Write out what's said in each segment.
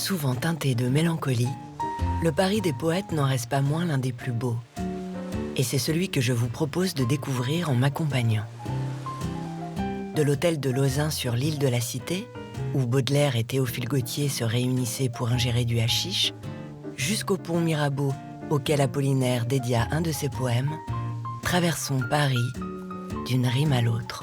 Souvent teinté de mélancolie, le Paris des poètes n'en reste pas moins l'un des plus beaux. Et c'est celui que je vous propose de découvrir en m'accompagnant. De l'hôtel de Lauzun sur l'île de la Cité, où Baudelaire et Théophile Gautier se réunissaient pour ingérer du hashish, jusqu'au pont Mirabeau, auquel Apollinaire dédia un de ses poèmes, traversons Paris d'une rime à l'autre.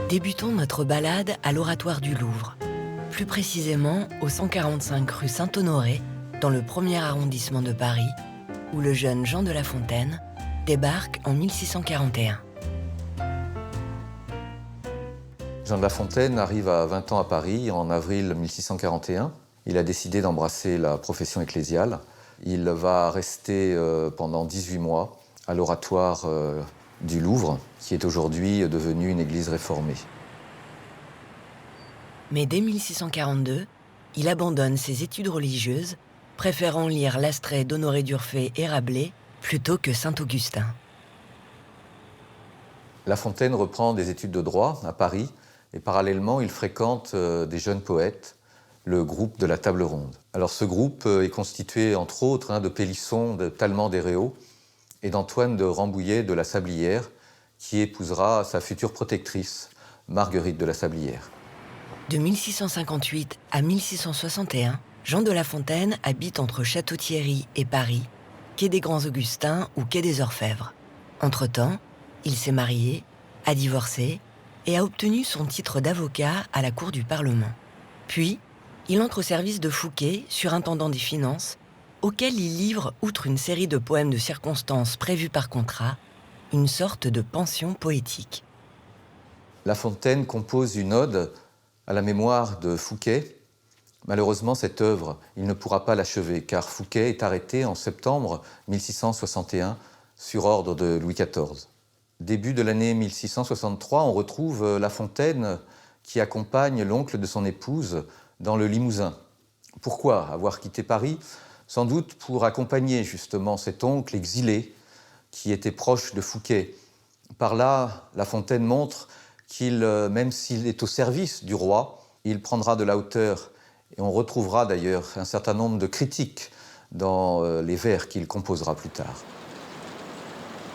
Débutons notre balade à l'Oratoire du Louvre, plus précisément au 145 rue Saint-Honoré, dans le 1er arrondissement de Paris, où le jeune Jean de La Fontaine débarque en 1641. Jean de La Fontaine arrive à 20 ans à Paris en avril 1641. Il a décidé d'embrasser la profession ecclésiale. Il va rester pendant 18 mois à l'Oratoire du Louvre, qui est aujourd'hui devenu une église réformée. Mais dès 1642, il abandonne ses études religieuses, préférant lire l'Astrée d'Honoré d'Urfé et Rabelais plutôt que Saint-Augustin. La Fontaine reprend des études de droit à Paris et parallèlement, il fréquente des jeunes poètes, le groupe de la Table Ronde. Alors ce groupe est constitué entre autres de Pélisson, de Tallemant des Réaux et d'Antoine de Rambouillet de la Sablière, qui épousera sa future protectrice, Marguerite de la Sablière. De 1658 à 1661, Jean de La Fontaine habite entre Château-Thierry et Paris, quai des Grands Augustins ou quai des Orfèvres. Entre-temps, il s'est marié, a divorcé et a obtenu son titre d'avocat à la Cour du Parlement. Puis, il entre au service de Fouquet, surintendant des finances, auquel il livre, outre une série de poèmes de circonstances prévus par contrat, une sorte de pension poétique. La Fontaine compose une ode à la mémoire de Fouquet. Malheureusement, cette œuvre, il ne pourra pas l'achever, car Fouquet est arrêté en septembre 1661 sur ordre de Louis XIV. Début de l'année 1663, on retrouve La Fontaine qui accompagne l'oncle de son épouse dans le Limousin. Pourquoi avoir quitté Paris ? Sans doute pour accompagner justement cet oncle exilé qui était proche de Fouquet. Par là, La Fontaine montre qu'il, même s'il est au service du roi, il prendra de la hauteur. Et on retrouvera d'ailleurs un certain nombre de critiques dans les vers qu'il composera plus tard.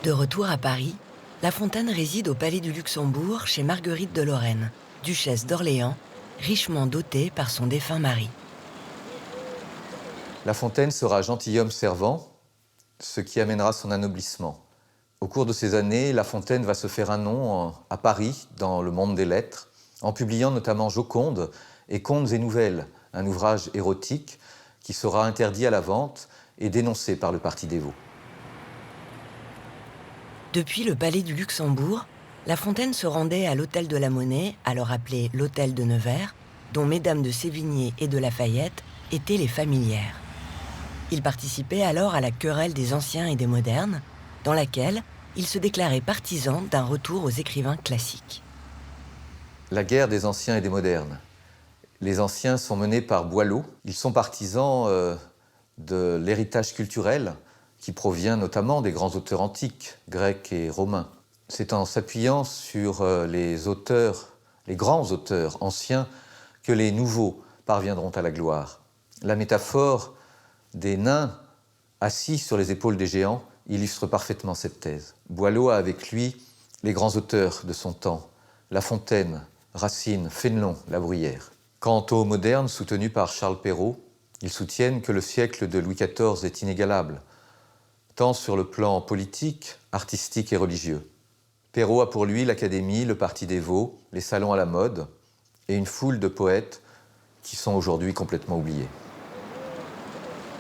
De retour à Paris, La Fontaine réside au Palais du Luxembourg chez Marguerite de Lorraine, duchesse d'Orléans, richement dotée par son défunt mari. La Fontaine sera gentilhomme servant, ce qui amènera son anoblissement. Au cours de ces années, La Fontaine va se faire un nom à Paris, dans le monde des lettres, en publiant notamment Joconde et Contes et Nouvelles, un ouvrage érotique qui sera interdit à la vente et dénoncé par le parti dévot. Depuis le Palais du Luxembourg, La Fontaine se rendait à l'Hôtel de la Monnaie, alors appelé l'Hôtel de Nevers, dont mesdames de Sévigné et de Lafayette étaient les familières. Il participait alors à la querelle des anciens et des modernes, dans laquelle il se déclarait partisan d'un retour aux écrivains classiques. La guerre des anciens et des modernes. Les anciens sont menés par Boileau. Ils sont partisans de l'héritage culturel qui provient notamment des grands auteurs antiques, grecs et romains. C'est en s'appuyant sur les auteurs les grands auteurs anciens, que les nouveaux parviendront à la gloire. La métaphore des nains assis sur les épaules des géants illustre parfaitement cette thèse. Boileau a avec lui les grands auteurs de son temps, La Fontaine, Racine, Fénelon, La Bruyère. Quant aux modernes soutenus par Charles Perrault, ils soutiennent que le siècle de Louis XIV est inégalable, tant sur le plan politique, artistique et religieux. Perrault a pour lui l'Académie, le Parti des Veaux, les salons à la mode et une foule de poètes qui sont aujourd'hui complètement oubliés.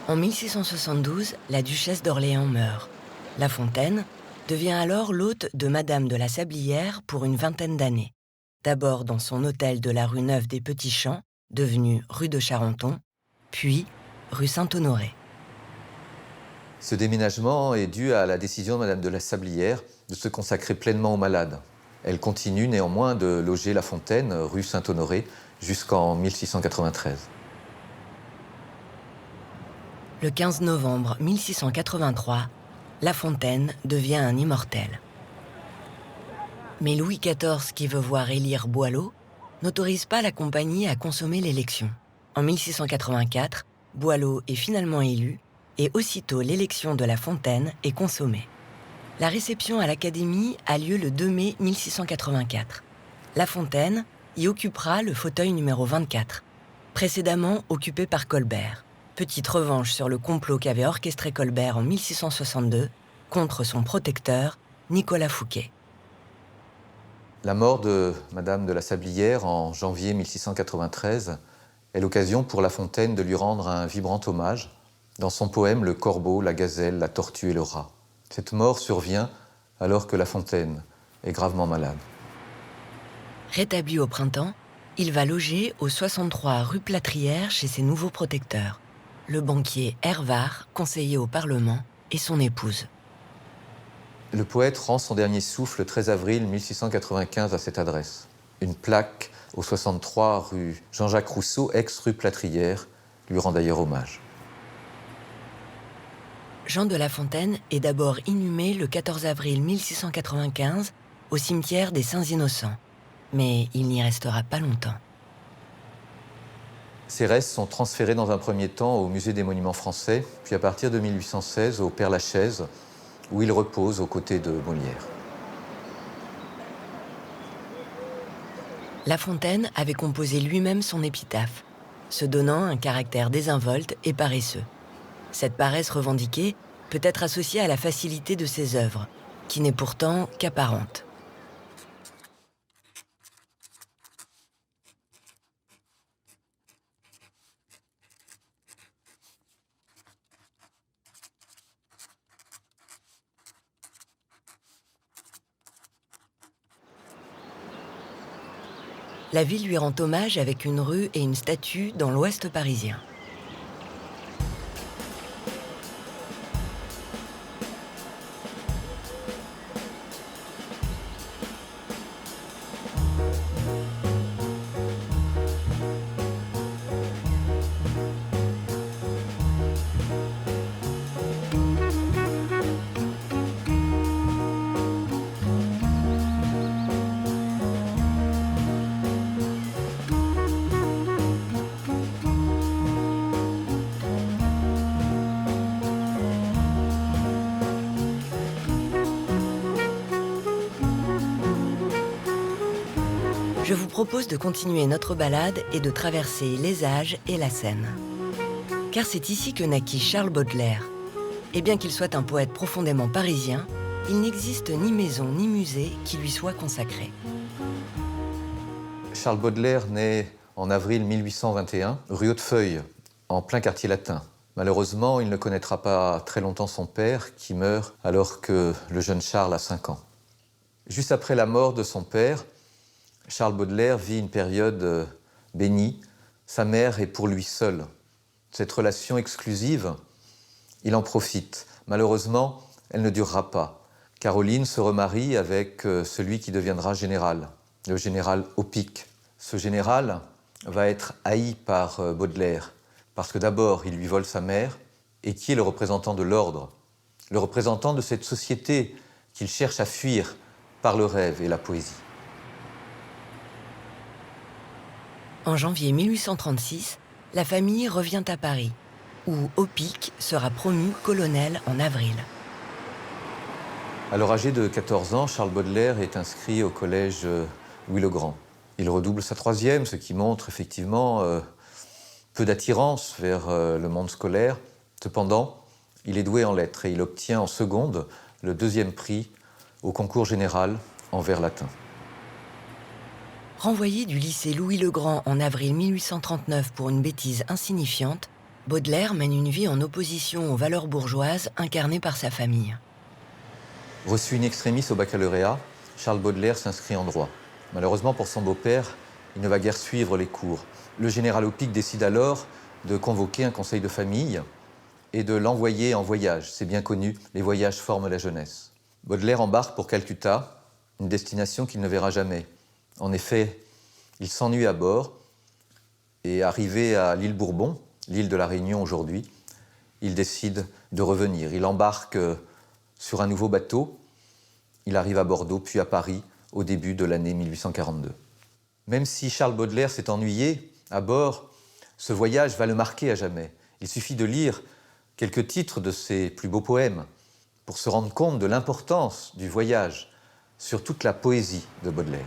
En 1672, la duchesse d'Orléans meurt. La Fontaine devient alors l'hôte de Madame de la Sablière pour une vingtaine d'années. D'abord dans son hôtel de la rue Neuve des Petits Champs, devenu rue de Charenton, puis rue Saint-Honoré. Ce déménagement est dû à la décision de Madame de la Sablière de se consacrer pleinement aux malades. Elle continue néanmoins de loger La Fontaine, rue Saint-Honoré, jusqu'en 1693. Le 15 novembre 1683, La Fontaine devient un immortel. Mais Louis XIV, qui veut voir élire Boileau, n'autorise pas la compagnie à consommer l'élection. En 1684, Boileau est finalement élu et aussitôt l'élection de La Fontaine est consommée. La réception à l'Académie a lieu le 2 mai 1684. La Fontaine y occupera le fauteuil numéro 24, précédemment occupé par Colbert. Petite revanche sur le complot qu'avait orchestré Colbert en 1662 contre son protecteur, Nicolas Fouquet. La mort de Madame de la Sablière en janvier 1693 est l'occasion pour La Fontaine de lui rendre un vibrant hommage dans son poème Le Corbeau, la Gazelle, la Tortue et le Rat. Cette mort survient alors que La Fontaine est gravement malade. Rétabli au printemps, il va loger au 63 rue Plâtrière chez ses nouveaux protecteurs, le banquier Hervart, conseiller au Parlement, et son épouse. Le poète rend son dernier souffle le 13 avril 1695 à cette adresse. Une plaque au 63 rue Jean-Jacques Rousseau, ex-rue Plâtrière, lui rend d'ailleurs hommage. Jean de La Fontaine est d'abord inhumé le 14 avril 1695 au cimetière des Saints-Innocents, mais il n'y restera pas longtemps. Ses restes sont transférés dans un premier temps au Musée des Monuments Français, puis à partir de 1816 au Père-Lachaise, où il repose aux côtés de Molière. La Fontaine avait composé lui-même son épitaphe, se donnant un caractère désinvolte et paresseux. Cette paresse revendiquée peut être associée à la facilité de ses œuvres, qui n'est pourtant qu'apparente. La ville lui rend hommage avec une rue et une statue dans l'ouest parisien. Je vous propose de continuer notre balade et de traverser les âges et la Seine. Car c'est ici que naquit Charles Baudelaire. Et bien qu'il soit un poète profondément parisien, il n'existe ni maison ni musée qui lui soit consacré. Charles Baudelaire naît en avril 1821, rue Hautefeuille, en plein quartier latin. Malheureusement, il ne connaîtra pas très longtemps son père, qui meurt alors que le jeune Charles a 5 ans. Juste après la mort de son père, Charles Baudelaire vit une période bénie. Sa mère est pour lui seule. Cette relation exclusive, il en profite. Malheureusement, elle ne durera pas. Caroline se remarie avec celui qui deviendra général, le général Opic. Ce général va être haï par Baudelaire, parce que d'abord, il lui vole sa mère, et qui est le représentant de l'ordre, le représentant de cette société qu'il cherche à fuir par le rêve et la poésie. En janvier 1836, la famille revient à Paris, où Opic sera promu colonel en avril. Alors âgé de 14 ans, Charles Baudelaire est inscrit au collège Louis-le-Grand. Il redouble sa troisième, ce qui montre effectivement peu d'attirance vers le monde scolaire. Cependant, il est doué en lettres et il obtient en seconde le deuxième prix au concours général en vers latin. Renvoyé du lycée Louis-le-Grand en avril 1839 pour une bêtise insignifiante, Baudelaire mène une vie en opposition aux valeurs bourgeoises incarnées par sa famille. Reçu in extremis au baccalauréat, Charles Baudelaire s'inscrit en droit. Malheureusement pour son beau-père, il ne va guère suivre les cours. Le général Opic décide alors de convoquer un conseil de famille et de l'envoyer en voyage. C'est bien connu, les voyages forment la jeunesse. Baudelaire embarque pour Calcutta, une destination qu'il ne verra jamais. En effet, il s'ennuie à bord et arrivé à l'île Bourbon, l'île de la Réunion aujourd'hui, il décide de revenir. Il embarque sur un nouveau bateau. Il arrive à Bordeaux, puis à Paris, au début de l'année 1842. Même si Charles Baudelaire s'est ennuyé à bord, ce voyage va le marquer à jamais. Il suffit de lire quelques titres de ses plus beaux poèmes pour se rendre compte de l'importance du voyage sur toute la poésie de Baudelaire.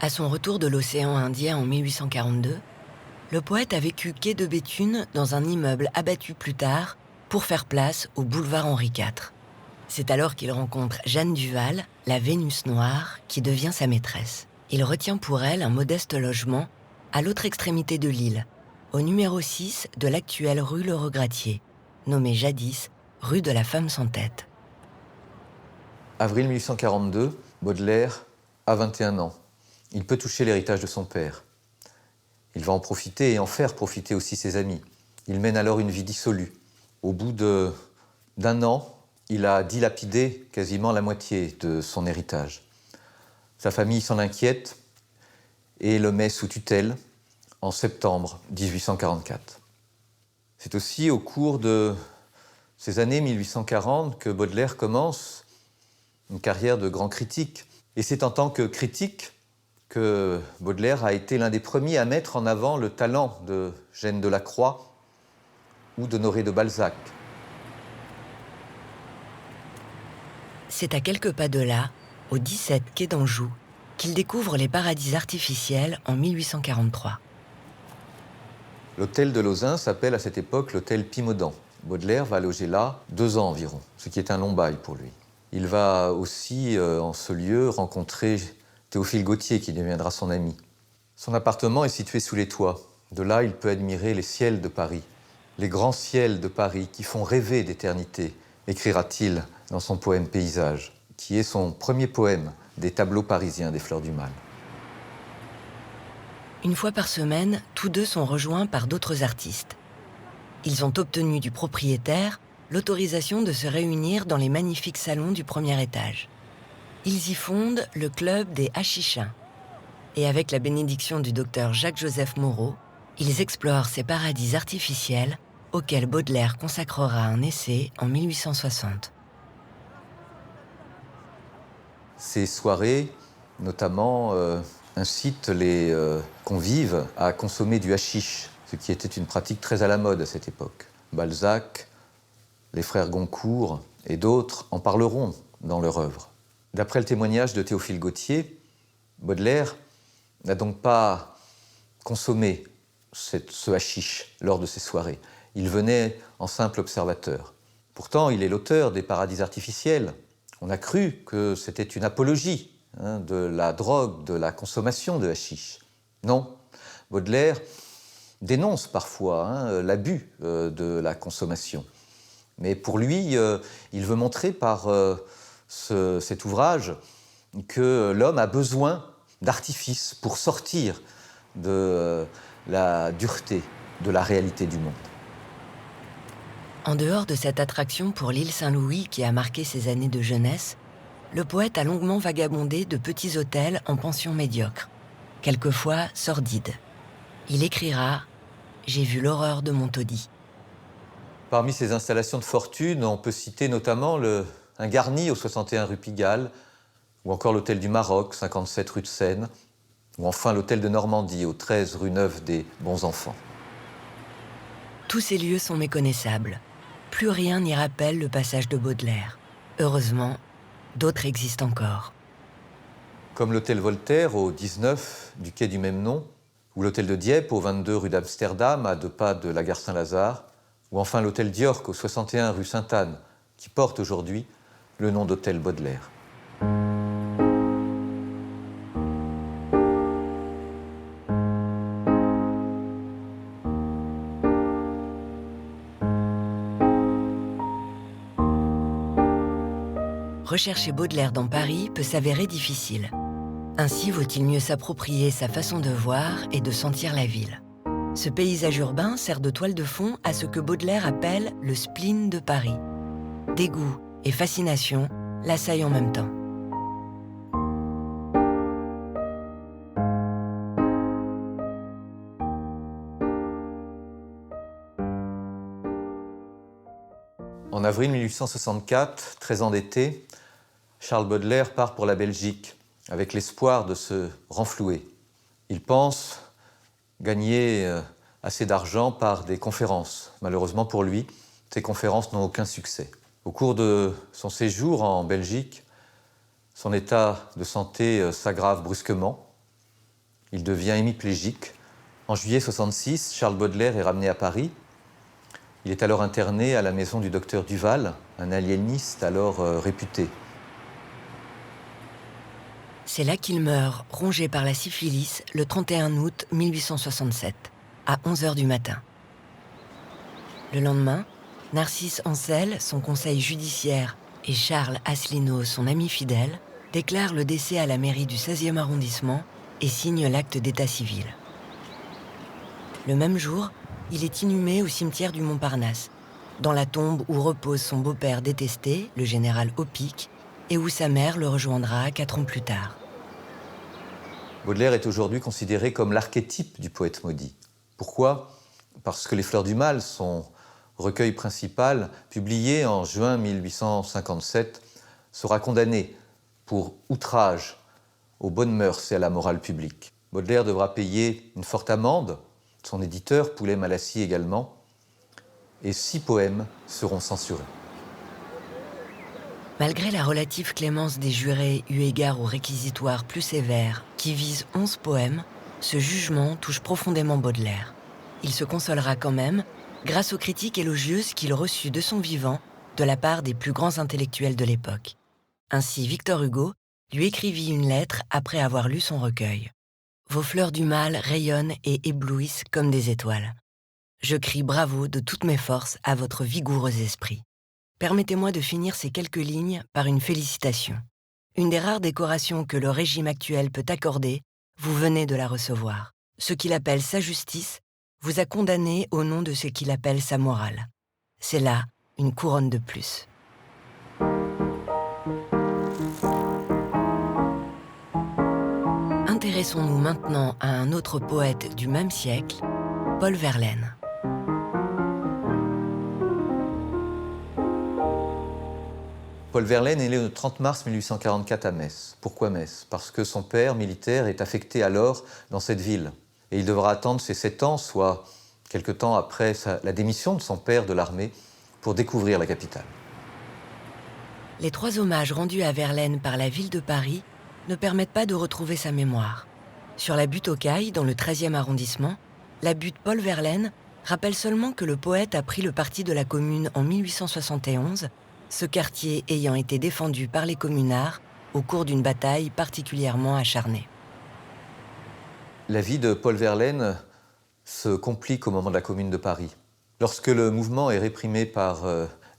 À son retour de l'océan Indien en 1842, le poète a vécu quai de Béthune dans un immeuble abattu plus tard pour faire place au boulevard Henri IV. C'est alors qu'il rencontre Jeanne Duval, la Vénus noire, qui devient sa maîtresse. Il retient pour elle un modeste logement à l'autre extrémité de l'île, au numéro 6 de l'actuelle rue Le Regratier, nommée jadis rue de la Femme sans tête. Avril 1842, Baudelaire a 21 ans. Il peut toucher l'héritage de son père. Il va en profiter et en faire profiter aussi ses amis. Il mène alors une vie dissolue. Au bout d'un an, il a dilapidé quasiment la moitié de son héritage. Sa famille s'en inquiète et le met sous tutelle en septembre 1844. C'est aussi au cours de ces années 1840 que Baudelaire commence une carrière de grand critique. Et c'est en tant que critique que Baudelaire a été l'un des premiers à mettre en avant le talent de Gênes de la Croix ou d'Honoré de Balzac. C'est à quelques pas de là, au 17 quai d'Anjou, qu'il découvre les paradis artificiels en 1843. L'hôtel de Lauzun s'appelle à cette époque l'hôtel Pimodan. Baudelaire va loger là 2 ans environ, ce qui est un long bail pour lui. Il va aussi, en ce lieu, rencontrer Théophile Gautier, qui deviendra son ami. Son appartement est situé sous les toits. De là, il peut admirer les ciels de Paris. Les grands ciels de Paris qui font rêver d'éternité, écrira-t-il dans son poème Paysage, qui est son premier poème des tableaux parisiens des Fleurs du Mal. Une fois par semaine, tous deux sont rejoints par d'autres artistes. Ils ont obtenu du propriétaire l'autorisation de se réunir dans les magnifiques salons du premier étage. Ils y fondent le club des Hachichins. Et avec la bénédiction du docteur Jacques-Joseph Moreau, ils explorent ces paradis artificiels auxquels Baudelaire consacrera un essai en 1860. Ces soirées, notamment, incitent les convives à consommer du hashish, ce qui était une pratique très à la mode à cette époque. Balzac, les frères Goncourt et d'autres en parleront dans leur œuvre. D'après le témoignage de Théophile Gautier, Baudelaire n'a donc pas consommé ce hashish lors de ces soirées. Il venait en simple observateur. Pourtant, il est l'auteur des paradis artificiels. On a cru que c'était une apologie de la drogue, de la consommation de hashish. Non, Baudelaire dénonce parfois l'abus de la consommation. Mais pour lui, il veut montrer par cet ouvrage que l'homme a besoin d'artifices pour sortir de la dureté, de la réalité du monde. En dehors de cette attraction pour l'île Saint-Louis qui a marqué ses années de jeunesse, le poète a longuement vagabondé de petits hôtels en pensions médiocres, quelquefois sordides. Il écrira « J'ai vu l'horreur de mon taudis ». Parmi ces installations de fortune, on peut citer notamment un garni au 61 rue Pigalle, ou encore l'hôtel du Maroc, 57 rue de Seine, ou enfin l'hôtel de Normandie, au 13 rue Neuve des Bons-Enfants. Tous ces lieux sont méconnaissables. Plus rien n'y rappelle le passage de Baudelaire. Heureusement, d'autres existent encore. Comme l'hôtel Voltaire au 19 du quai du même nom, ou l'hôtel de Dieppe au 22 rue d'Amsterdam, à 2 pas de la gare Saint-Lazare, ou enfin l'hôtel d'York au 61 rue Sainte-Anne, qui porte aujourd'hui le nom d'hôtel Baudelaire. Rechercher Baudelaire dans Paris peut s'avérer difficile. Ainsi vaut-il mieux s'approprier sa façon de voir et de sentir la ville. Ce paysage urbain sert de toile de fond à ce que Baudelaire appelle le spleen de Paris. Dégoût et fascination l'assaillent en même temps. En avril 1864, très endetté, Charles Baudelaire part pour la Belgique avec l'espoir de se renflouer. Il pense gagner assez d'argent par des conférences. Malheureusement pour lui, ces conférences n'ont aucun succès. Au cours de son séjour en Belgique, son état de santé s'aggrave brusquement. Il devient hémiplégique. En juillet 1966, Charles Baudelaire est ramené à Paris. Il est alors interné à la maison du docteur Duval, un aliéniste alors réputé. C'est là qu'il meurt, rongé par la syphilis, le 31 août 1867, à 11h du matin. Le lendemain, Narcisse Ancel, son conseil judiciaire, et Charles Asselineau, son ami fidèle, déclarent le décès à la mairie du 16e arrondissement et signent l'acte d'état civil. Le même jour, il est inhumé au cimetière du Montparnasse, dans la tombe où repose son beau-père détesté, le général Opic, et où sa mère le rejoindra 4 ans plus tard. Baudelaire est aujourd'hui considéré comme l'archétype du poète maudit. Pourquoi ? Parce que Les Fleurs du Mal, son recueil principal, publié en juin 1857, sera condamné pour outrage aux bonnes mœurs et à la morale publique. Baudelaire devra payer une forte amende, son éditeur, Poulet-Malassis également, et 6 poèmes seront censurés. Malgré la relative clémence des jurés eu égard au réquisitoire plus sévère qui vise 11 poèmes, ce jugement touche profondément Baudelaire. Il se consolera quand même grâce aux critiques élogieuses qu'il reçut de son vivant de la part des plus grands intellectuels de l'époque. Ainsi, Victor Hugo lui écrivit une lettre après avoir lu son recueil. « Vos fleurs du mal rayonnent et éblouissent comme des étoiles. Je crie bravo de toutes mes forces à votre vigoureux esprit. Permettez-moi de finir ces quelques lignes par une félicitation. Une des rares décorations que le régime actuel peut accorder, vous venez de la recevoir. Ce qu'il appelle sa justice vous a condamné au nom de ce qu'il appelle sa morale. C'est là une couronne de plus. » Intéressons-nous maintenant à un autre poète du même siècle, Paul Verlaine. Paul Verlaine est né le 30 mars 1844 à Metz. Pourquoi Metz ? Parce que son père, militaire, est affecté alors dans cette ville. Et il devra attendre ses 7 ans, soit quelque temps après la démission de son père de l'armée, pour découvrir la capitale. Les 3 hommages rendus à Verlaine par la ville de Paris ne permettent pas de retrouver sa mémoire. Sur la butte aux Cailles, dans le 13e arrondissement, la butte Paul Verlaine rappelle seulement que le poète a pris le parti de la Commune en 1871, ce quartier ayant été défendu par les communards au cours d'une bataille particulièrement acharnée. La vie de Paul Verlaine se complique au moment de la Commune de Paris. Lorsque le mouvement est réprimé par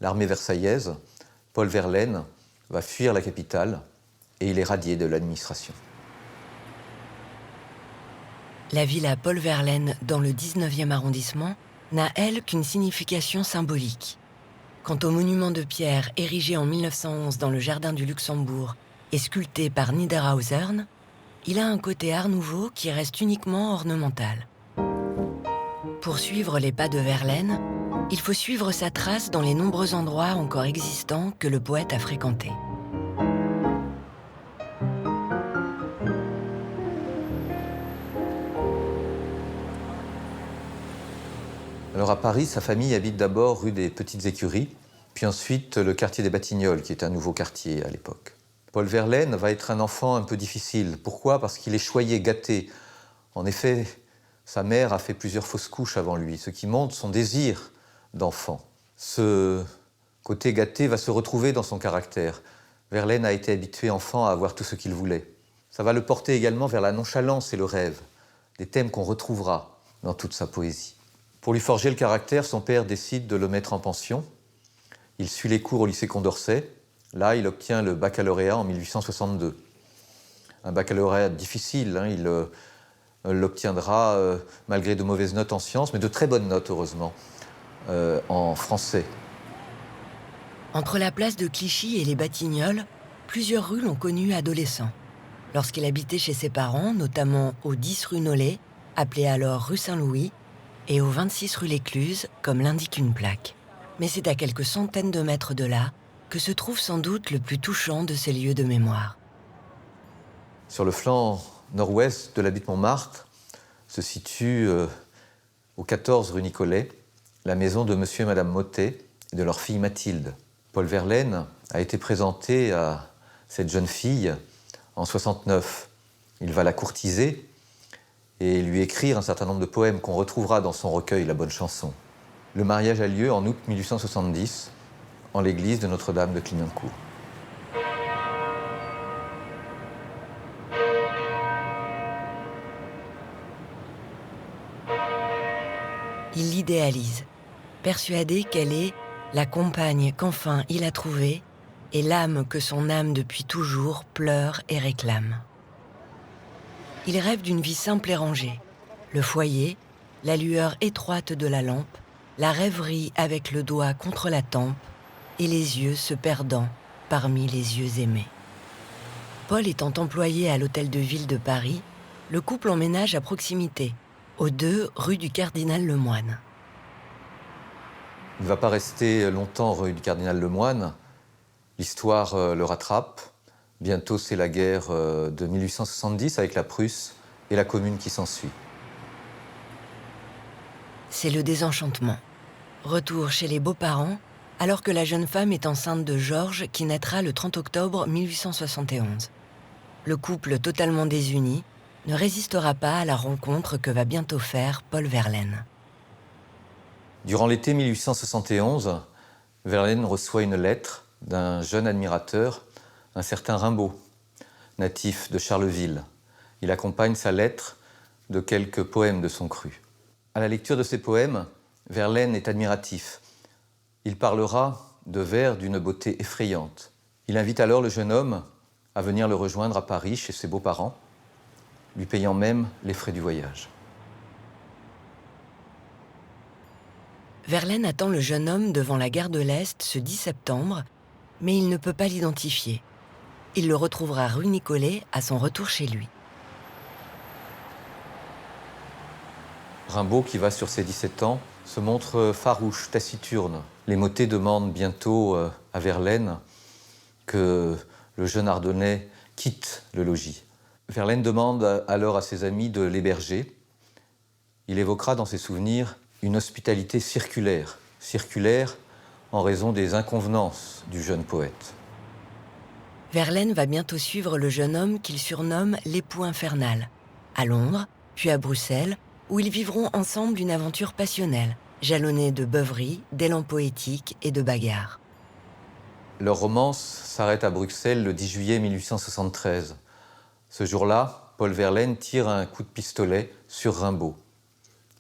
l'armée versaillaise, Paul Verlaine va fuir la capitale et il est radié de l'administration. La villa Paul Verlaine, dans le 19e arrondissement, n'a, elle, qu'une signification symbolique. Quant au monument de pierre érigé en 1911 dans le jardin du Luxembourg et sculpté par Niederhausen, il a un côté art nouveau qui reste uniquement ornemental. Pour suivre les pas de Verlaine, il faut suivre sa trace dans les nombreux endroits encore existants que le poète a fréquentés. Alors à Paris, sa famille habite d'abord rue des Petites Écuries, puis ensuite le quartier des Batignolles, qui est un nouveau quartier à l'époque. Paul Verlaine va être un enfant un peu difficile. Pourquoi? Parce qu'il est choyé, gâté. En effet, sa mère a fait plusieurs fausses couches avant lui, ce qui montre son désir d'enfant. Ce côté gâté va se retrouver dans son caractère. Verlaine a été habitué enfant à avoir tout ce qu'il voulait. Ça va le porter également vers la nonchalance et le rêve, des thèmes qu'on retrouvera dans toute sa poésie. Pour lui forger le caractère, son père décide de le mettre en pension. Il suit les cours au lycée Condorcet. Là, il obtient le baccalauréat en 1862. Un baccalauréat difficile, hein, il l'obtiendra malgré de mauvaises notes en sciences, mais de très bonnes notes, heureusement, en français. Entre la place de Clichy et les Batignolles, plusieurs rues l'ont connu adolescent. Lorsqu'il habitait chez ses parents, notamment au 10 rue Nollet, appelée alors rue Saint-Louis, et au 26 rue l'Écluse, comme l'indique une plaque. Mais c'est à quelques centaines de mètres de là que se trouve sans doute le plus touchant de ces lieux de mémoire. Sur le flanc nord-ouest de la butte Montmartre se situe, au 14 rue Nicolet, la maison de monsieur et madame Mottet et de leur fille Mathilde. Paul Verlaine a été présenté à cette jeune fille en 69. Il va la courtiser et lui écrire un certain nombre de poèmes qu'on retrouvera dans son recueil La Bonne Chanson. Le mariage a lieu en août 1870 en l'église de Notre-Dame de Clignancourt. Il l'idéalise, persuadé qu'elle est la compagne qu'enfin il a trouvée et l'âme que son âme depuis toujours pleure et réclame. Il rêve d'une vie simple et rangée, le foyer, la lueur étroite de la lampe, la rêverie avec le doigt contre la tempe et les yeux se perdant parmi les yeux aimés. Paul étant employé à l'hôtel de ville de Paris, le couple emménage à proximité, aux 2 rue du Cardinal Lemoine. Il ne va pas rester longtemps rue du Cardinal Lemoine. L'histoire le rattrape. Bientôt, c'est la guerre de 1870 avec la Prusse et la Commune qui s'ensuit. C'est le désenchantement. Retour chez les beaux-parents, alors que la jeune femme est enceinte de Georges qui naîtra le 30 octobre 1871. Le couple totalement désuni ne résistera pas à la rencontre que va bientôt faire Paul Verlaine. Durant l'été 1871, Verlaine reçoit une lettre d'un jeune admirateur, un certain Rimbaud, natif de Charleville. Il accompagne sa lettre de quelques poèmes de son cru. À la lecture de ces poèmes, Verlaine est admiratif. Il parlera de vers d'une beauté effrayante. Il invite alors le jeune homme à venir le rejoindre à Paris chez ses beaux-parents, lui payant même les frais du voyage. Verlaine attend le jeune homme devant la gare de l'Est ce 10 septembre, mais il ne peut pas l'identifier. Il le retrouvera rue Nicolet à son retour chez lui. Rimbaud, qui va sur ses 17 ans, se montre farouche, taciturne. Les Mottet demandent bientôt à Verlaine que le jeune Ardennais quitte le logis. Verlaine demande alors à ses amis de l'héberger. Il évoquera dans ses souvenirs une hospitalité circulaire en raison des inconvenances du jeune poète. Verlaine va bientôt suivre le jeune homme qu'il surnomme l'époux infernal, à Londres, puis à Bruxelles, où ils vivront ensemble une aventure passionnelle, jalonnée de beuveries, d'élans poétiques et de bagarres. Leur romance s'arrête à Bruxelles le 10 juillet 1873. Ce jour-là, Paul Verlaine tire un coup de pistolet sur Rimbaud.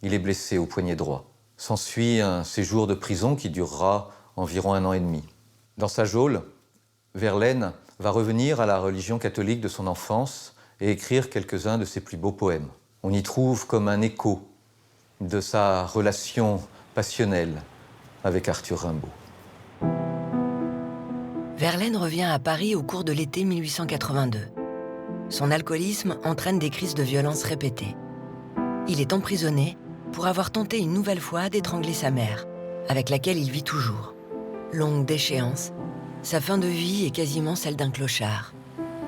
Il est blessé au poignet droit. S'ensuit un séjour de prison qui durera environ 1 an et demi. Dans sa geôle, Verlaine va revenir à la religion catholique de son enfance et écrire quelques-uns de ses plus beaux poèmes. On y trouve comme un écho de sa relation passionnelle avec Arthur Rimbaud. Verlaine revient à Paris au cours de l'été 1882. Son alcoolisme entraîne des crises de violence répétées. Il est emprisonné pour avoir tenté une nouvelle fois d'étrangler sa mère, avec laquelle il vit toujours. Longue déchéance, sa fin de vie est quasiment celle d'un clochard.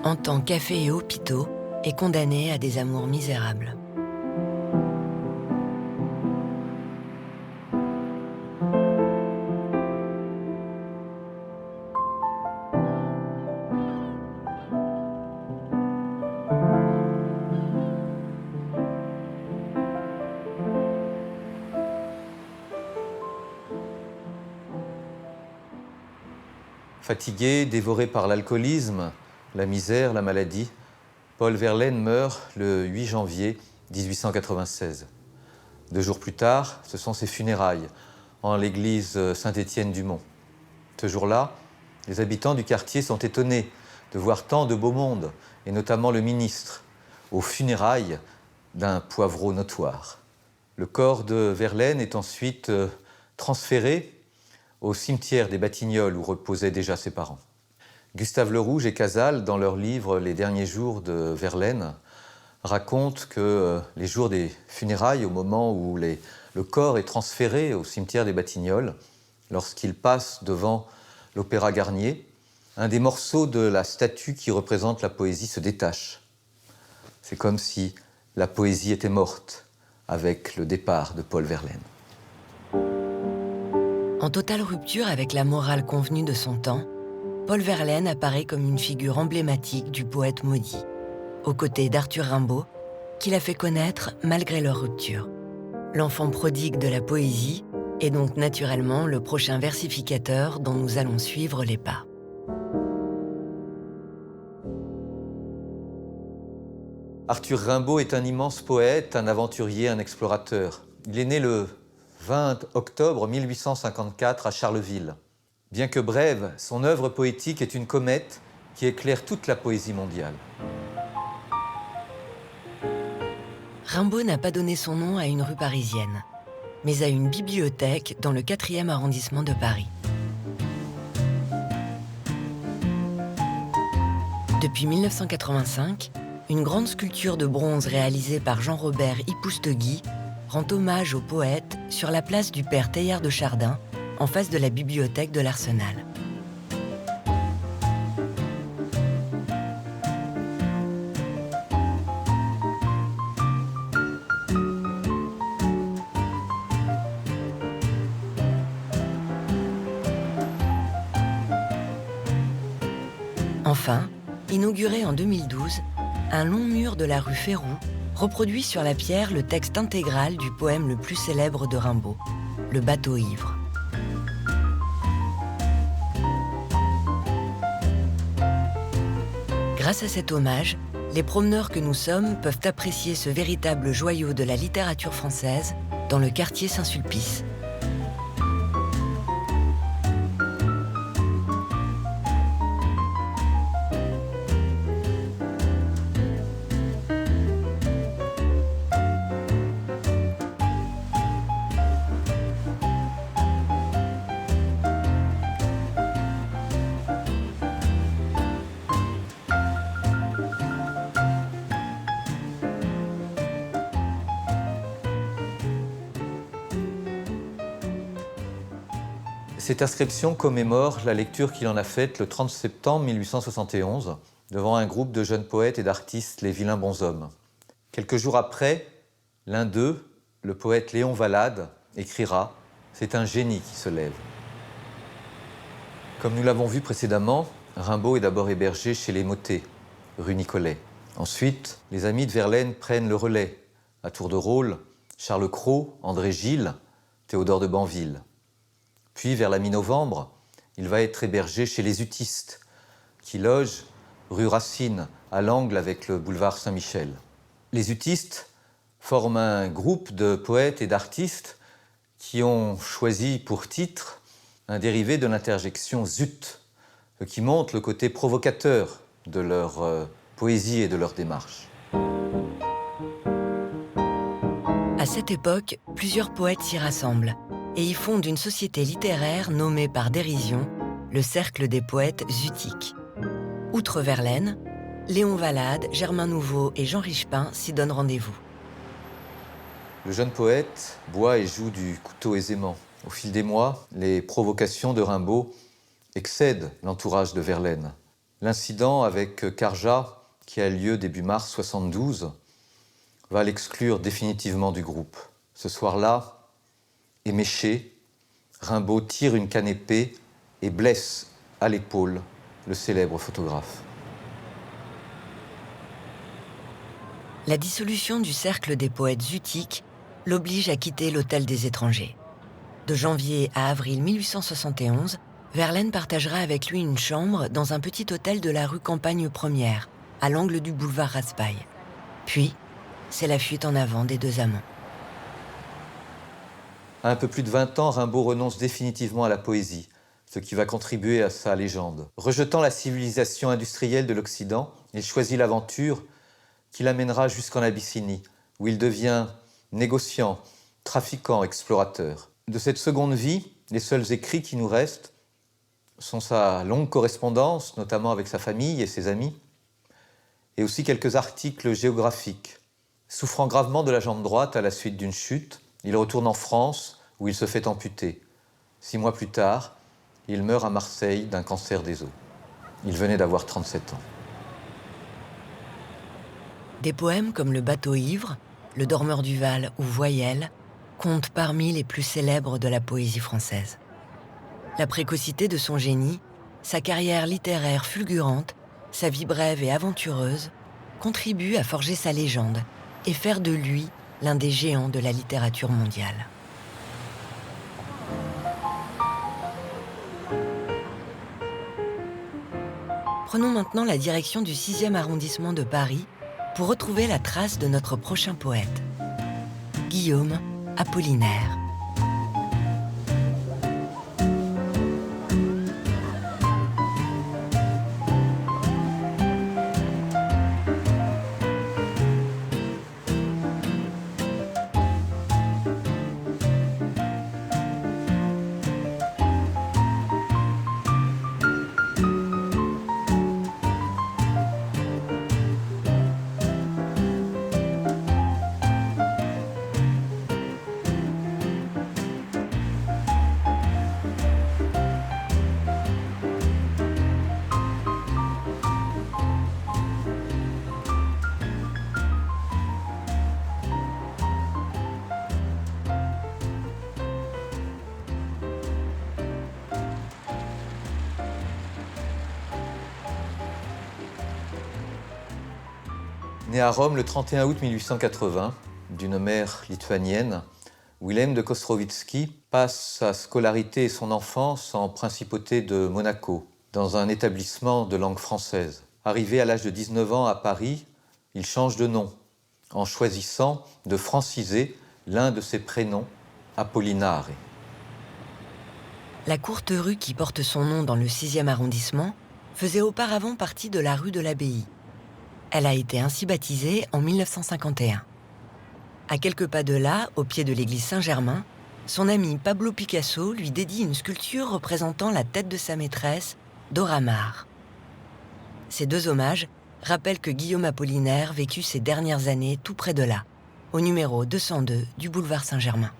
En tant café et hôpitaux, est condamné à des amours misérables. Fatigué, dévoré par l'alcoolisme, la misère, la maladie, Paul Verlaine meurt le 8 janvier 1896. 2 jours plus tard, ce sont ses funérailles en l'église Saint-Étienne-du-Mont. Ce jour-là, les habitants du quartier sont étonnés de voir tant de beau monde, et notamment le ministre, aux funérailles d'un poivreau notoire. Le corps de Verlaine est ensuite transféré au cimetière des Batignolles où reposaient déjà ses parents. Gustave Le Rouge et Casal, dans leur livre « Les derniers jours de Verlaine », racontent que les jours des funérailles, au moment où le corps est transféré au cimetière des Batignolles, lorsqu'il passe devant l'Opéra Garnier, un des morceaux de la statue qui représente la poésie se détache. C'est comme si la poésie était morte avec le départ de Paul Verlaine. En totale rupture avec la morale convenue de son temps, Paul Verlaine apparaît comme une figure emblématique du poète maudit, aux côtés d'Arthur Rimbaud, qu'il a fait connaître malgré leur rupture. L'enfant prodigue de la poésie est donc naturellement le prochain versificateur dont nous allons suivre les pas. Arthur Rimbaud est un immense poète, un aventurier, un explorateur. Il est né le 20 octobre 1854 à Charleville. Bien que brève, son œuvre poétique est une comète qui éclaire toute la poésie mondiale. Rimbaud n'a pas donné son nom à une rue parisienne, mais à une bibliothèque dans le 4e arrondissement de Paris. Depuis 1985, une grande sculpture de bronze réalisée par Jean-Robert Ipoustegui rend hommage au poète sur la place du Père Teilhard de Chardin, en face de la bibliothèque de l'Arsenal. Enfin, inauguré en 2012, un long mur de la rue Férou reproduit sur la pierre le texte intégral du poème le plus célèbre de Rimbaud, Le bateau ivre. Grâce à cet hommage, les promeneurs que nous sommes peuvent apprécier ce véritable joyau de la littérature française dans le quartier Saint-Sulpice. Cette inscription commémore la lecture qu'il en a faite le 30 septembre 1871 devant un groupe de jeunes poètes et d'artistes, les Vilains Bonshommes. Quelques jours après, l'un d'eux, le poète Léon Valade, écrira « C'est un génie qui se lève ». Comme nous l'avons vu précédemment, Rimbaud est d'abord hébergé chez les Motets, rue Nicolet. Ensuite, les amis de Verlaine prennent le relais. À tour de rôle, Charles Cros, André Gide, Théodore de Banville. Puis, vers la mi-novembre, il va être hébergé chez les Utistes, qui logent rue Racine, à l'angle avec le boulevard Saint-Michel. Les Utistes forment un groupe de poètes et d'artistes qui ont choisi pour titre un dérivé de l'interjection zut, qui montre le côté provocateur de leur poésie et de leur démarche. À cette époque, plusieurs poètes s'y rassemblent et y fondent une société littéraire nommée par dérision le Cercle des poètes zutiques. Outre Verlaine, Léon Valade, Germain Nouveau et Jean Richepin s'y donnent rendez-vous. Le jeune poète boit et joue du couteau aisément. Au fil des mois, les provocations de Rimbaud excèdent l'entourage de Verlaine. L'incident avec Carja, qui a lieu début mars 72, va l'exclure définitivement du groupe. Ce soir-là, éméché, Rimbaud tire une canne épée et blesse à l'épaule le célèbre photographe. La dissolution du Cercle des poètes zutiques l'oblige à quitter l'Hôtel des Étrangers. De janvier à avril 1871, Verlaine partagera avec lui une chambre dans un petit hôtel de la rue Campagne Première, à l'angle du boulevard Raspail. Puis, c'est la fuite en avant des deux amants. À un peu plus de 20 ans, Rimbaud renonce définitivement à la poésie, ce qui va contribuer à sa légende. Rejetant la civilisation industrielle de l'Occident, il choisit l'aventure qui l'amènera jusqu'en Abyssinie, où il devient négociant, trafiquant, explorateur. De cette seconde vie, les seuls écrits qui nous restent sont sa longue correspondance, notamment avec sa famille et ses amis, et aussi quelques articles géographiques. Souffrant gravement de la jambe droite à la suite d'une chute, il retourne en France, où il se fait amputer. 6 mois plus tard, il meurt à Marseille d'un cancer des os. Il venait d'avoir 37 ans. Des poèmes comme Le bateau ivre, Le dormeur du Val ou Voyelle comptent parmi les plus célèbres de la poésie française. La précocité de son génie, sa carrière littéraire fulgurante, sa vie brève et aventureuse contribuent à forger sa légende et faire de lui l'un des géants de la littérature mondiale. Prenons maintenant la direction du 6e arrondissement de Paris pour retrouver la trace de notre prochain poète, Guillaume Apollinaire. Né à Rome le 31 août 1880, d'une mère lituanienne, Willem de Kostrovitsky passe sa scolarité et son enfance en principauté de Monaco, dans un établissement de langue française. Arrivé à l'âge de 19 ans à Paris, il change de nom, en choisissant de franciser l'un de ses prénoms, Apollinare. La courte rue qui porte son nom dans le 6e arrondissement faisait auparavant partie de la rue de l'Abbaye. Elle a été ainsi baptisée en 1951. À quelques pas de là, au pied de l'église Saint-Germain, son ami Pablo Picasso lui dédie une sculpture représentant la tête de sa maîtresse, Dora Maar. Ces deux hommages rappellent que Guillaume Apollinaire vécut ses dernières années tout près de là, au numéro 202 du boulevard Saint-Germain.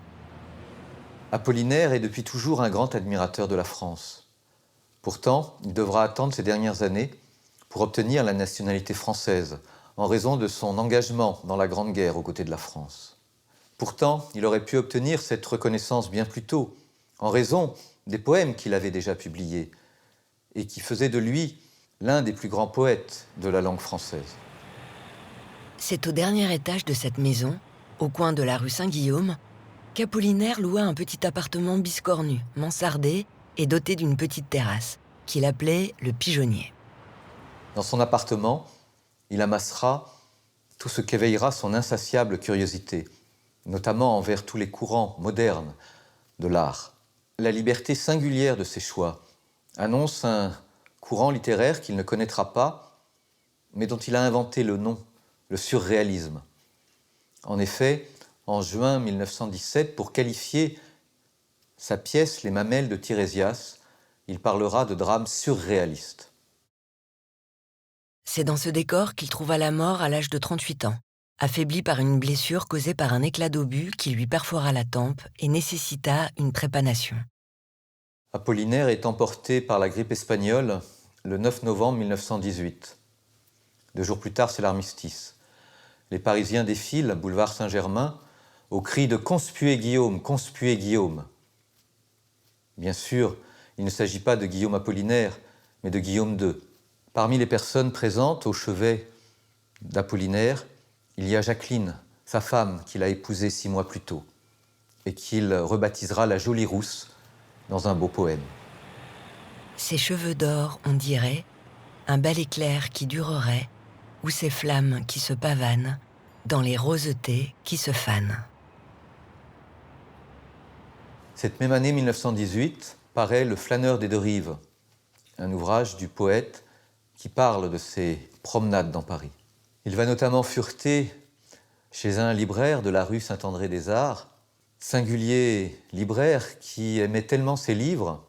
Apollinaire est depuis toujours un grand admirateur de la France. Pourtant, il devra attendre ces dernières années pour obtenir la nationalité française, en raison de son engagement dans la Grande Guerre aux côtés de la France. Pourtant, il aurait pu obtenir cette reconnaissance bien plus tôt, en raison des poèmes qu'il avait déjà publiés, et qui faisaient de lui l'un des plus grands poètes de la langue française. C'est au dernier étage de cette maison, au coin de la rue Saint-Guillaume, qu'Apollinaire loua un petit appartement biscornu, mansardé et doté d'une petite terrasse, qu'il appelait le Pigeonnier. Dans son appartement, il amassera tout ce qu'éveillera son insatiable curiosité, notamment envers tous les courants modernes de l'art. La liberté singulière de ses choix annonce un courant littéraire qu'il ne connaîtra pas, mais dont il a inventé le nom, le surréalisme. En effet, en juin 1917, pour qualifier sa pièce « Les Mamelles » de Tirésias, il parlera de drame surréaliste. C'est dans ce décor qu'il trouva la mort à l'âge de 38 ans, affaibli par une blessure causée par un éclat d'obus qui lui perfora la tempe et nécessita une trépanation. Apollinaire est emporté par la grippe espagnole le 9 novembre 1918. 2 jours plus tard, c'est l'armistice. Les Parisiens défilent, boulevard Saint-Germain, au cri de « Conspuez Guillaume, conspuez Guillaume ». Bien sûr, il ne s'agit pas de Guillaume Apollinaire, mais de Guillaume II. Parmi les personnes présentes au chevet d'Apollinaire, il y a Jacqueline, sa femme qu'il a épousée 6 mois plus tôt, et qu'il rebaptisera la Jolie Rousse dans un beau poème. Ses cheveux d'or, on dirait, un bel éclair qui durerait, ou ces flammes qui se pavanent dans les rosetés qui se fanent. Cette même année 1918 paraît Le Flâneur des deux rives, un ouvrage du poète qui parle de ses promenades dans Paris. Il va notamment fureter chez un libraire de la rue Saint-André-des-Arts, singulier libraire qui aimait tellement ses livres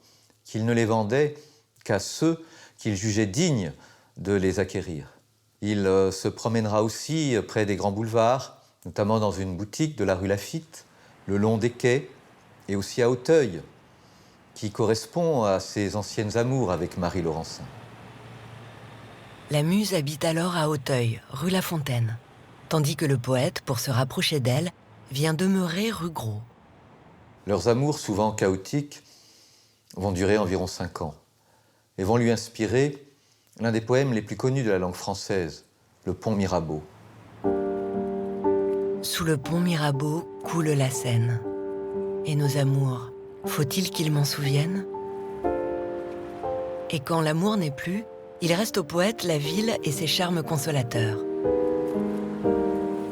qu'il ne les vendait qu'à ceux qu'il jugeait dignes de les acquérir. Il se promènera aussi près des grands boulevards, notamment dans une boutique de la rue Laffitte, le long des quais, et aussi à Auteuil, qui correspond à ses anciennes amours avec Marie Laurencin. La muse habite alors à Auteuil, rue La Fontaine, tandis que le poète, pour se rapprocher d'elle, vient demeurer rue Gros. Leurs amours, souvent chaotiques, vont durer environ 5 ans et vont lui inspirer l'un des poèmes les plus connus de la langue française, le Pont Mirabeau. Sous le pont Mirabeau coule la Seine. Et nos amours, faut-il qu'ils m'en souviennent? Et quand l'amour n'est plus, il reste au poète la ville et ses charmes consolateurs.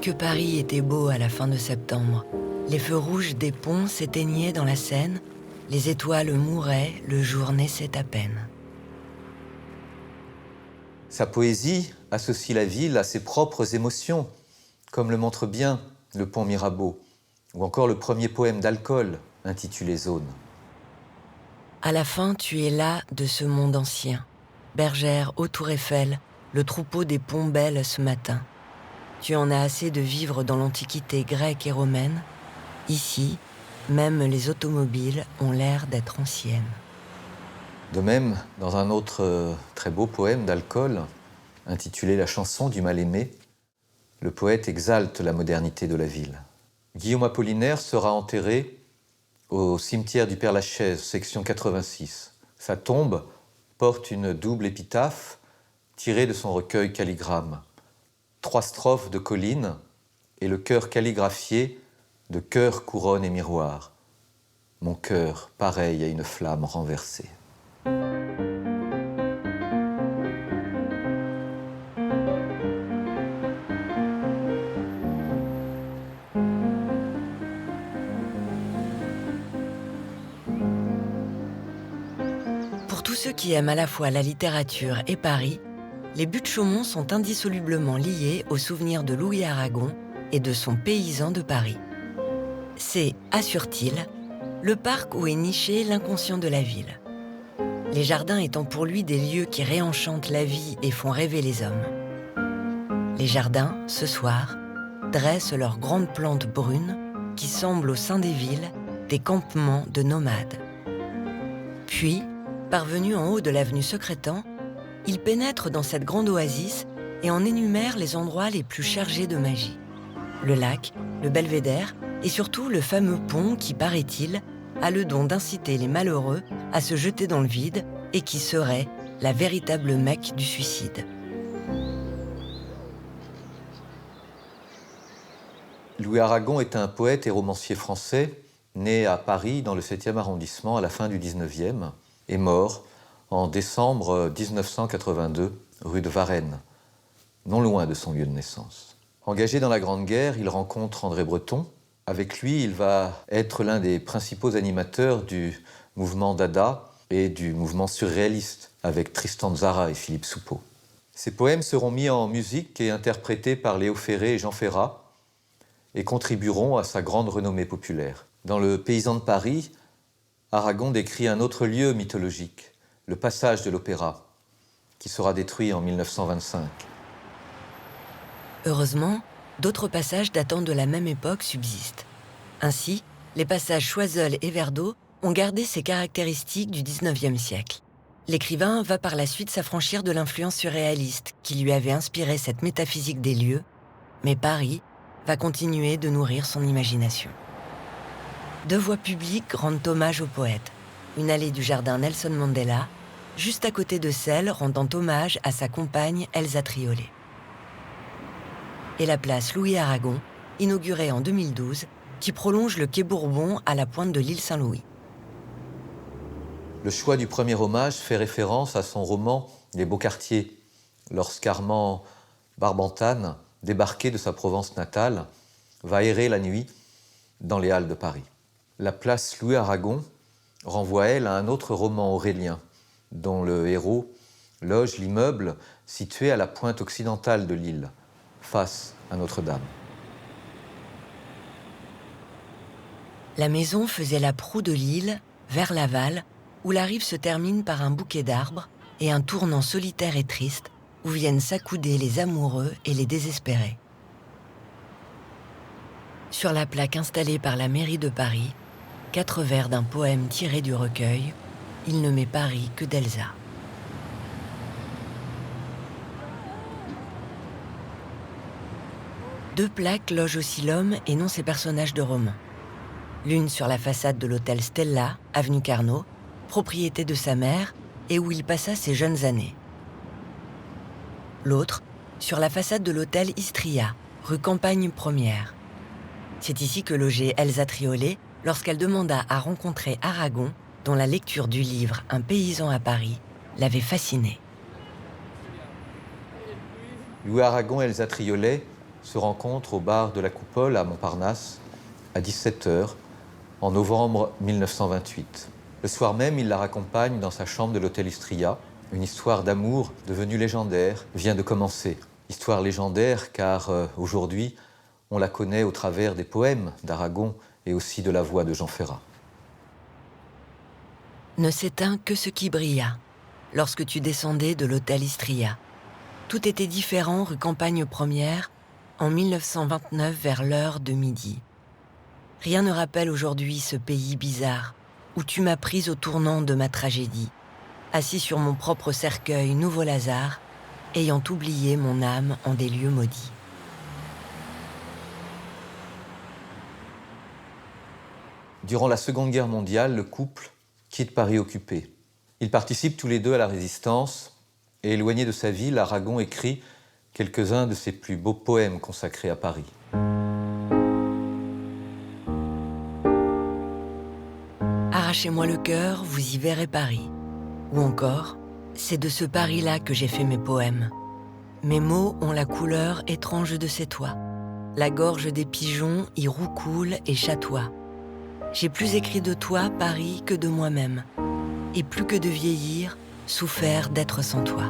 Que Paris était beau à la fin de septembre. Les feux rouges des ponts s'éteignaient dans la Seine, les étoiles mouraient, le jour naissait à peine. Sa poésie associe la ville à ses propres émotions, comme le montre bien le Pont Mirabeau, ou encore le premier poème d'Alcool, intitulé Zone. À la fin, tu es là de ce monde ancien. Bergère aux tours Eiffel, le troupeau des ponts belles ce matin. Tu en as assez de vivre dans l'antiquité grecque et romaine. Ici, même les automobiles ont l'air d'être anciennes. De même, dans un autre très beau poème d'Alcool, intitulé La chanson du mal-aimé, le poète exalte la modernité de la ville. Guillaume Apollinaire sera enterré au cimetière du Père-Lachaise, section 86. Sa tombe porte une double épitaphe tirée de son recueil Calligramme. 3 strophes de Colline et le cœur calligraphié de Cœur, couronne et miroir. Mon cœur, pareil à une flamme renversée. Pour tous ceux qui aiment à la fois la littérature et Paris, les Buttes-Chaumont sont indissolublement liés au souvenir de Louis Aragon et de son paysan de Paris. C'est, assure-t-il, le parc où est niché l'inconscient de la ville. Les jardins étant pour lui des lieux qui réenchantent la vie et font rêver les hommes. Les jardins, ce soir, dressent leurs grandes plantes brunes qui semblent au sein des villes des campements de nomades. Puis, parvenu en haut de l'avenue Secrétan, il pénètre dans cette grande oasis et en énumère les endroits les plus chargés de magie. Le lac, le belvédère et surtout le fameux pont qui, paraît-il, a le don d'inciter les malheureux à se jeter dans le vide et qui serait la véritable Mecque du suicide. Louis Aragon est un poète et romancier français, né à Paris dans le 7e arrondissement à la fin du 19e et mort en décembre 1982, rue de Varennes, non loin de son lieu de naissance. Engagé dans la Grande Guerre, il rencontre André Breton. Avec lui, il va être l'un des principaux animateurs du mouvement Dada et du mouvement surréaliste, avec Tristan Tzara et Philippe Soupeau. Ses poèmes seront mis en musique et interprétés par Léo Ferré et Jean Ferrat et contribueront à sa grande renommée populaire. Dans Le Paysan de Paris, Aragon décrit un autre lieu mythologique, le passage de l'Opéra, qui sera détruit en 1925. Heureusement, d'autres passages datant de la même époque subsistent. Ainsi, les passages Choiseul et Verdot ont gardé ces caractéristiques du XIXe siècle. L'écrivain va par la suite s'affranchir de l'influence surréaliste qui lui avait inspiré cette métaphysique des lieux, mais Paris va continuer de nourrir son imagination. 2 voies publiques rendent hommage au poète. Une allée du jardin Nelson Mandela, juste à côté de celle rendant hommage à sa compagne Elsa Triolet. Et la place Louis Aragon, inaugurée en 2012, qui prolonge le quai Bourbon à la pointe de l'île Saint-Louis. Le choix du premier hommage fait référence à son roman Les Beaux Quartiers, lorsqu'Armand Barbentane, débarqué de sa Provence natale, va errer la nuit dans les halles de Paris. La place Louis-Aragon renvoie, elle, à un autre roman aurélien, dont le héros loge l'immeuble situé à la pointe occidentale de l'île, face à Notre-Dame. La maison faisait la proue de l'île, vers l'aval, où la rive se termine par un bouquet d'arbres et un tournant solitaire et triste où viennent s'accouder les amoureux et les désespérés. Sur la plaque installée par la mairie de Paris, 4 vers d'un poème tiré du recueil « Il ne m'est Paris que d'Elsa ». Deux plaques logent aussi l'homme et non ses personnages de roman. L'une sur la façade de l'hôtel Stella, avenue Carnot, propriété de sa mère et où il passa ses jeunes années. L'autre sur la façade de l'hôtel Istria, rue Campagne 1er. C'est ici que logeait Elsa Triolet lorsqu'elle demanda à rencontrer Aragon, dont la lecture du livre « Un paysan à Paris » l'avait fascinée. Louis-Aragon et Elsa Triolet se rencontrent au bar de la Coupole à Montparnasse à 17h en novembre 1928. Le soir même, il la raccompagne dans sa chambre de l'hôtel Istria. Une histoire d'amour devenue légendaire vient de commencer. Histoire légendaire car aujourd'hui, on la connaît au travers des poèmes d'Aragon et aussi de la voix de Jean Ferrat. Ne s'éteint que ce qui brilla, lorsque tu descendais de l'hôtel Istria. Tout était différent rue Campagne 1er, en 1929 vers l'heure de midi. Rien ne rappelle aujourd'hui ce pays bizarre, où tu m'as prise au tournant de ma tragédie, assis sur mon propre cercueil nouveau Lazare, ayant oublié mon âme en des lieux maudits. Durant la Seconde Guerre mondiale, le couple quitte Paris occupé. Ils participent tous les deux à la résistance et éloigné de sa ville, Aragon écrit quelques-uns de ses plus beaux poèmes consacrés à Paris. Arrachez-moi le cœur, vous y verrez Paris. Ou encore, c'est de ce Paris-là que j'ai fait mes poèmes. Mes mots ont la couleur étrange de ces toits. La gorge des pigeons y roucoule et chatoie. J'ai plus écrit de toi, Paris, que de moi-même. Et plus que de vieillir, souffert d'être sans toi.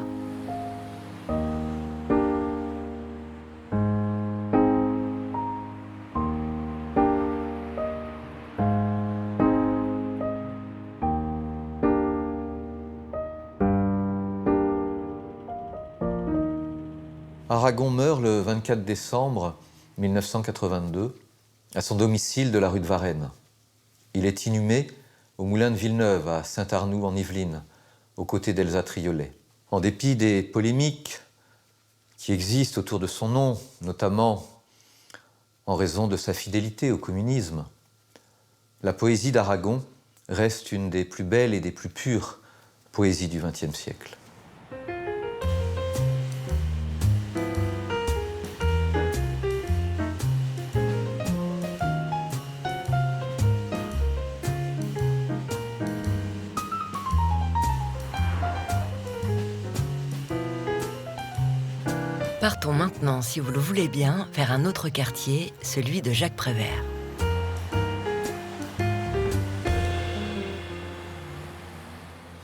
Aragon meurt le 24 décembre 1982 à son domicile de la rue de Varennes. Il est inhumé au moulin de Villeneuve, à Saint-Arnoux en Yvelines, aux côtés d'Elsa Triolet. En dépit des polémiques qui existent autour de son nom, notamment en raison de sa fidélité au communisme, la poésie d'Aragon reste une des plus belles et des plus pures poésies du XXe siècle. Partons maintenant, si vous le voulez bien, vers un autre quartier, celui de Jacques Prévert.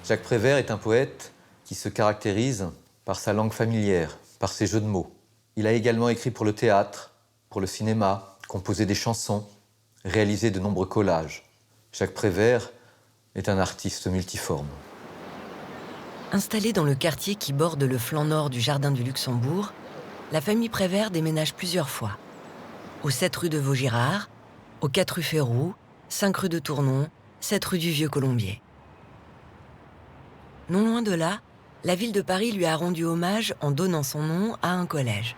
Jacques Prévert est un poète qui se caractérise par sa langue familière, par ses jeux de mots. Il a également écrit pour le théâtre, pour le cinéma, composé des chansons, réalisé de nombreux collages. Jacques Prévert est un artiste multiforme. Installée dans le quartier qui borde le flanc nord du Jardin du Luxembourg, la famille Prévert déménage plusieurs fois. Au 7 rue de Vaugirard, au 4 rue Férou, 5 rue de Tournon, 7 rue du Vieux-Colombier. Non loin de là, la ville de Paris lui a rendu hommage en donnant son nom à un collège.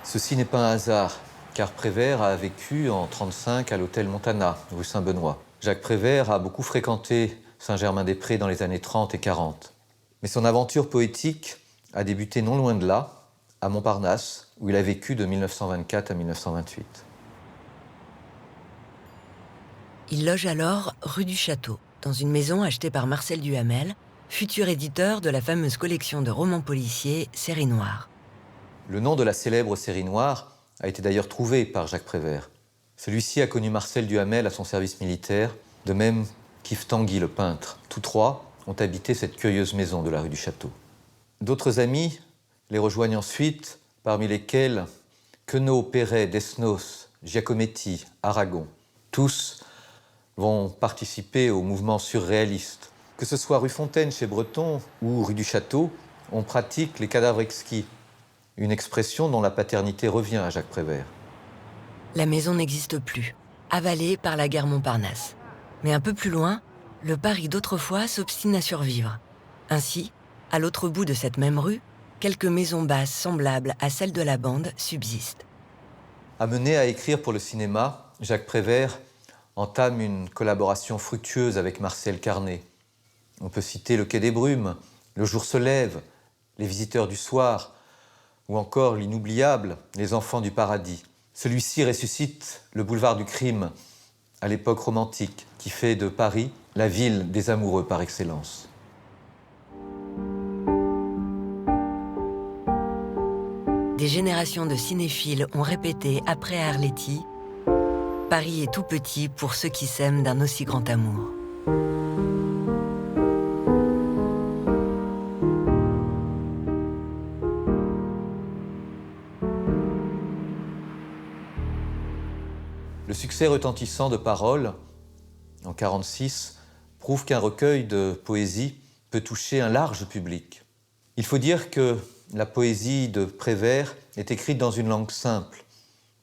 Ceci n'est pas un hasard, car Prévert a vécu en 1935 à l'hôtel Montana, rue Saint-Benoît. Jacques Prévert a beaucoup fréquenté Saint-Germain-des-Prés dans les années 30 et 40. Mais son aventure poétique a débuté non loin de là, à Montparnasse, où il a vécu de 1924 à 1928. Il loge alors rue du Château. dans une maison achetée par Marcel Duhamel, futur éditeur de la fameuse collection de romans policiers Série Noire. Le nom de la célèbre série noire a été d'ailleurs trouvé par Jacques Prévert. Celui-ci a connu Marcel Duhamel à son service militaire, de même qu'Yves Tanguy, le peintre. Tous trois ont habité cette curieuse maison de la rue du Château. D'autres amis les rejoignent ensuite, parmi lesquels Queneau, Perret, Desnos, Giacometti, Aragon. Tous vont participer au mouvement surréaliste. Que ce soit rue Fontaine chez Breton ou rue du Château, on pratique les cadavres exquis, une expression dont la paternité revient à Jacques Prévert. La maison n'existe plus, avalée par la gare Montparnasse. Mais un peu plus loin, le Paris d'autrefois s'obstine à survivre. Ainsi, à l'autre bout de cette même rue, quelques maisons basses semblables à celles de la bande subsistent. Amené à écrire pour le cinéma, Jacques Prévert entame une collaboration fructueuse avec Marcel Carné. On peut citer Le Quai des Brumes, Le Jour se lève, Les Visiteurs du soir, ou encore l'inoubliable Les Enfants du paradis. Celui-ci ressuscite le boulevard du crime à l'époque romantique, qui fait de Paris la ville des amoureux par excellence. Des générations de cinéphiles ont répété après Arletty « Paris est tout petit pour ceux qui s'aiment d'un aussi grand amour ». Le succès retentissant de Paroles, en 1946, prouve qu'un recueil de poésie peut toucher un large public. Il faut dire que la poésie de Prévert est écrite dans une langue simple.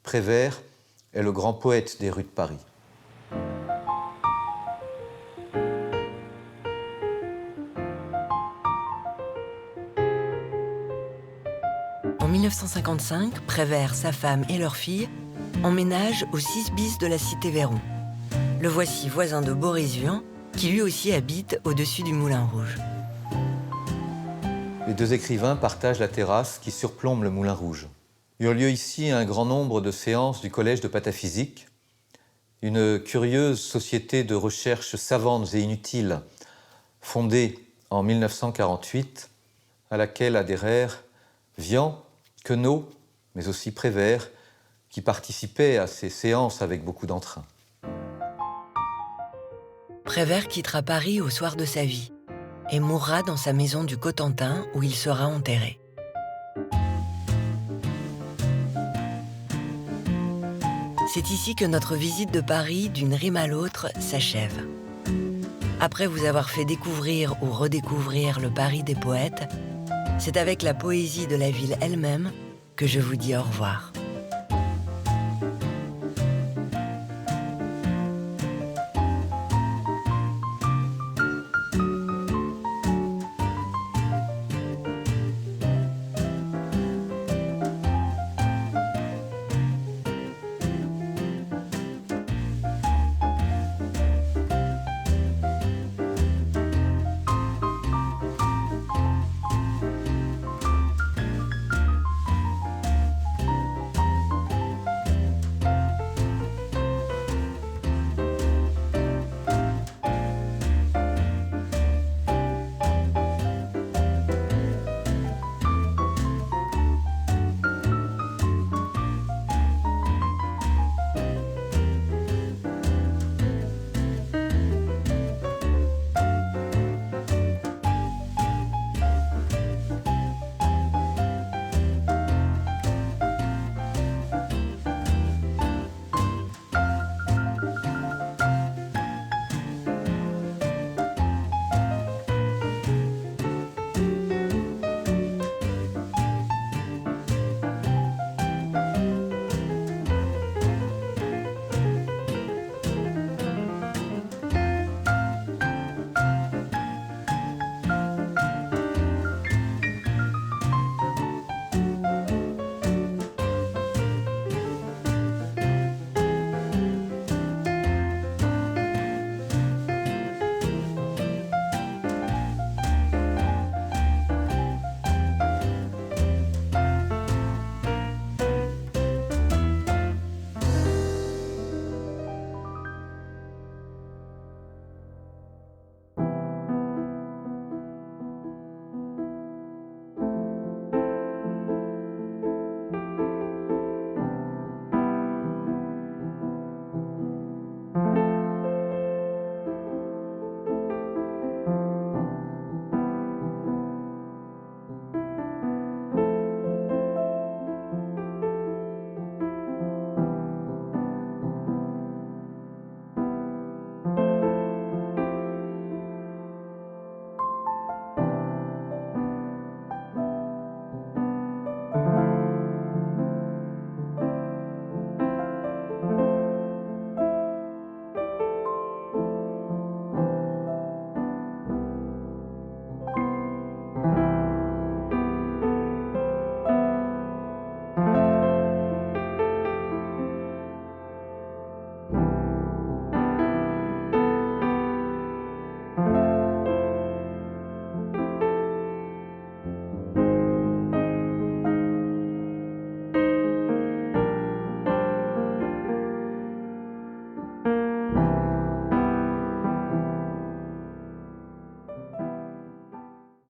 Prévert est le grand poète des rues de Paris. En 1955, Prévert, sa femme et leur fille emménagent au 6 bis de la cité Véron. Le voici voisin de Borézian, qui lui aussi habite au-dessus du Moulin Rouge. Les deux écrivains partagent la terrasse qui surplombe le Moulin Rouge. Eurent lieu ici un grand nombre de séances du Collège de Pataphysique, une curieuse société de recherches savantes et inutiles, fondée en 1948, à laquelle adhérèrent Vian, Queneau, mais aussi Prévert, qui participait à ces séances avec beaucoup d'entrain. Prévert quittera Paris au soir de sa vie et mourra dans sa maison du Cotentin où il sera enterré. C'est ici que notre visite de Paris, d'une rime à l'autre, s'achève. Après vous avoir fait découvrir ou redécouvrir le Paris des poètes, c'est avec la poésie de la ville elle-même que je vous dis au revoir.